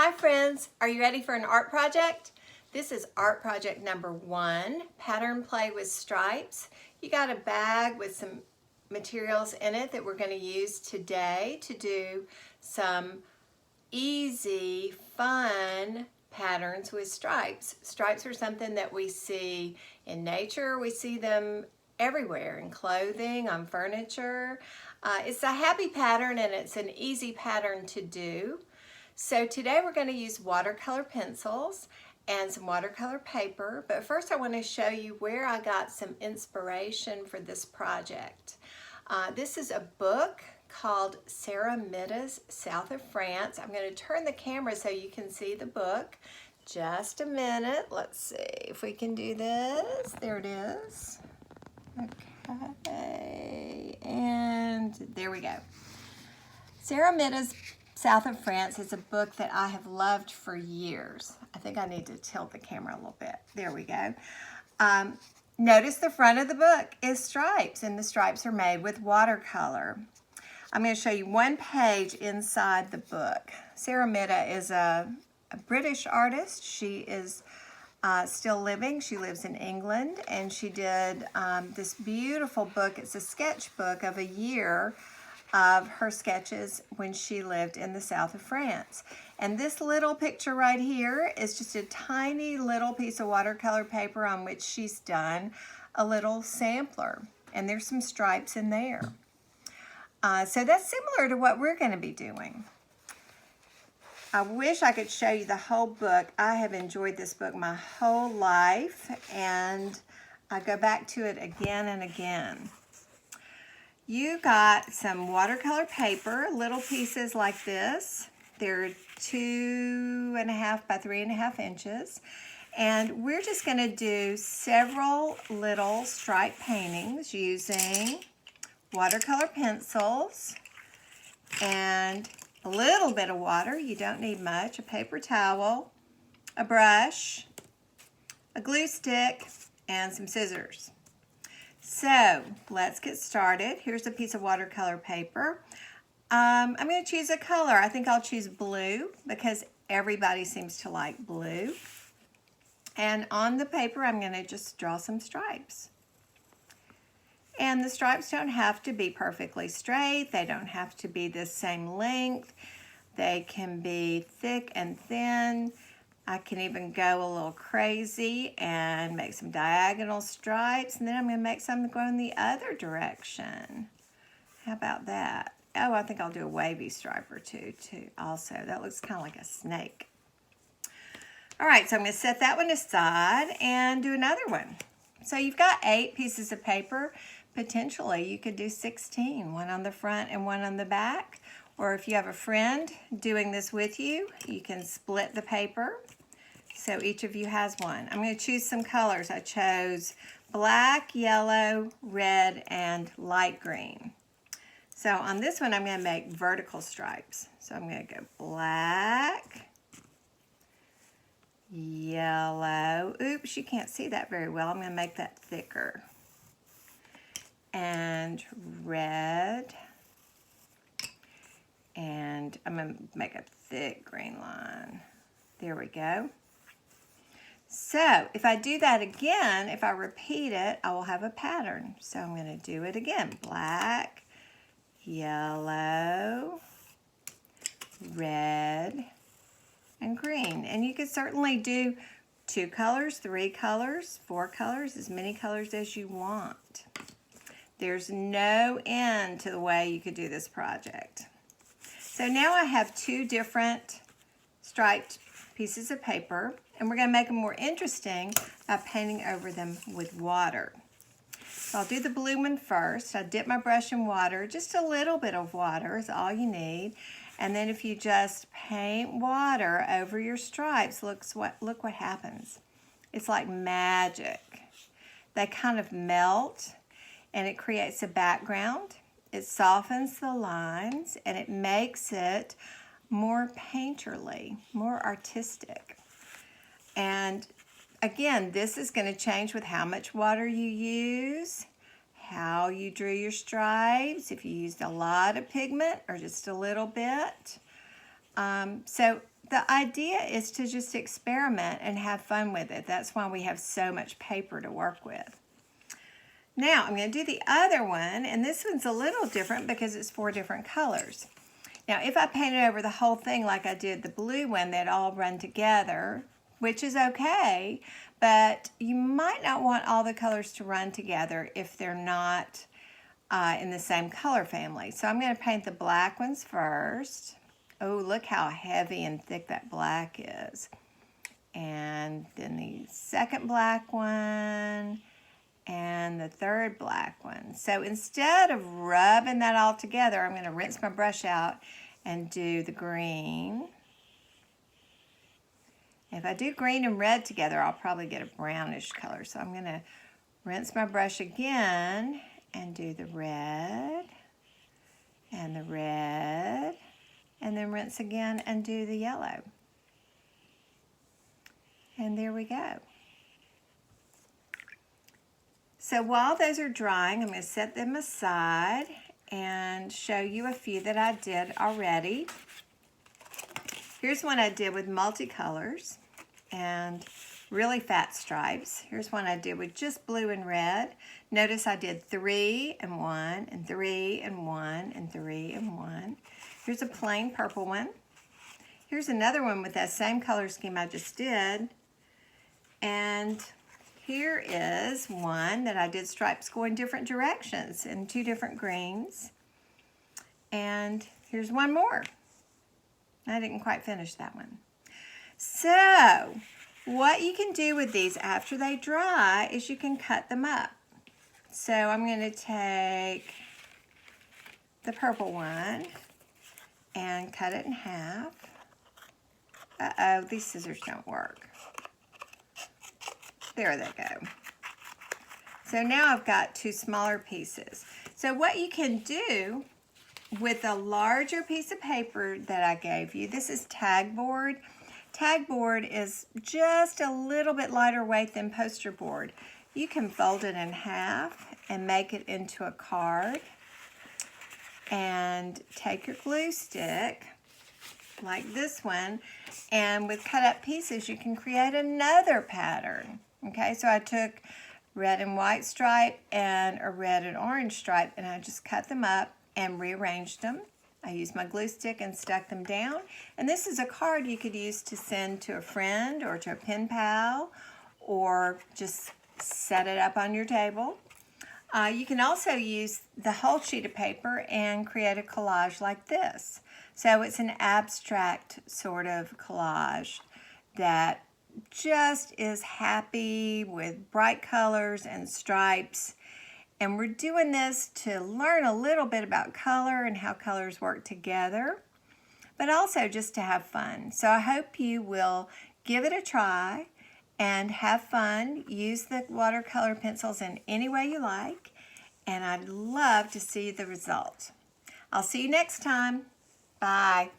Hi friends, are you ready for an art project? This is art project number 1, Pattern Play with Stripes. You got a bag with some materials in it that we're going to use today to do some easy, fun patterns with stripes. Stripes are something that we see in nature. We see them everywhere, in clothing, on furniture. It's a happy pattern and it's an easy pattern to do. So today we're going to use watercolor pencils and some watercolor paper, but first I want to show you where I got some inspiration for this project. This is a book called Céramides South of France. I'm going to turn the camera so you can see the book. Just a minute. Let's see if we can do this. There it is. Okay, and there we go. Céramides South of France is a book that I have loved for years. I think I need to tilt the camera a little bit. There we go. Notice the front of the book is stripes, and the stripes are made with watercolor. I'm going to show you one page inside the book. Céramide is a British artist. She is still living. She lives in England, and she did this beautiful book. It's a sketchbook of a year of her sketches when she lived in the south of France. And this little picture right here is just a tiny little piece of watercolor paper on which she's done a little sampler. And there's some stripes in there. So that's similar to what we're going to be doing. I wish I could show you the whole book. I have enjoyed this book my whole life, and I go back to it again and again. You got some watercolor paper, little pieces like this. They're 2.5 by 3.5 inches. And we're just going to do several little stripe paintings using watercolor pencils and a little bit of water. You don't need much. A paper towel, a brush, a glue stick, and some scissors. So let's get started. Here's a piece of watercolor paper. I'm going to choose a color. I think I'll choose blue because everybody seems to like blue. And on the paper, I'm going to just draw some stripes. And the stripes don't have to be perfectly straight. They don't have to be the same length. They can be thick and thin. I can even go a little crazy and make some diagonal stripes, and then I'm going to make some go in the other direction. How about that? Oh, I think I'll do a wavy stripe or two also. That looks kind of like a snake. All right, so I'm going to set that one aside and do another one. So you've got 8 pieces of paper. Potentially, you could do 16, one on the front and one on the back. Or if you have a friend doing this with you, you can split the paper. So each of you has one. I'm going to choose some colors. I chose black, yellow, red, and light green. So on this one, I'm going to make vertical stripes. So I'm going to go black, yellow. Oops, you can't see that very well. I'm going to make that thicker. And red. And I'm going to make a thick green line. There we go. So if I do that again, if I repeat it, I will have a pattern. So I'm going to do it again. Black, yellow, red, and green. And you could certainly do 2 colors, 3 colors, 4 colors, as many colors as you want. There's no end to the way you could do this project. So now I have 2 different striped pieces of paper, and we're going to make them more interesting by painting over them with water. So I'll do the blue one first. I dip my brush in water. Just a little bit of water is all you need. And then if you just paint water over your stripes, look what happens. It's like magic. They kind of melt, and it creates a background. It softens the lines, and it makes it more painterly, more artistic. And again, this is going to change with how much water you use, how you drew your stripes, if you used a lot of pigment or just a little bit. So the idea is to just experiment and have fun with it. That's why we have so much paper to work with. Now I'm going to do the other one, and this one's a little different because it's 4 different colors. Now if I painted over the whole thing like I did the blue one, they'd all run together, which is okay, but you might not want all the colors to run together if they're not in the same color family. So I'm going to paint the black ones first. Oh, look how heavy and thick that black is. And then the second black one, and the third black one. So instead of rubbing that all together, I'm going to rinse my brush out and do the green. If I do green and red together, I'll probably get a brownish color. So I'm going to rinse my brush again and do the red and the red, and then rinse again and do the yellow. And there we go. So while those are drying, I'm going to set them aside and show you a few that I did already. Here's one I did with multicolors and really fat stripes. Here's one I did with just blue and red. Notice I did 3 and 1 and 3 and 1 and 3 and 1. Here's a plain purple one. Here's another one with that same color scheme I just did. And here is one that I did stripes going different directions in 2 different greens. And here's one more. I didn't quite finish that one. So what you can do with these after they dry is you can cut them up. So I'm going to take the purple one and cut it in half. Uh-oh, these scissors don't work. There they go. So now I've got 2 smaller pieces. So what you can do with a larger piece of paper that I gave you, this is tag board. Tag board is just a little bit lighter weight than poster board. You can fold it in half and make it into a card. And take your glue stick, like this one, and with cut up pieces you can create another pattern. Okay, so I took red and white stripe and a red and orange stripe, and I just cut them up and rearranged them. I used my glue stick and stuck them down. And this is a card you could use to send to a friend or to a pen pal, or just set it up on your table. You can also use the whole sheet of paper and create a collage like this. So it's an abstract sort of collage that just is happy with bright colors and stripes. And we're doing this to learn a little bit about color and how colors work together, but also just to have fun. So I hope you will give it a try and have fun. Use the watercolor pencils in any way you like, and I'd love to see the result. I'll see you next time. Bye.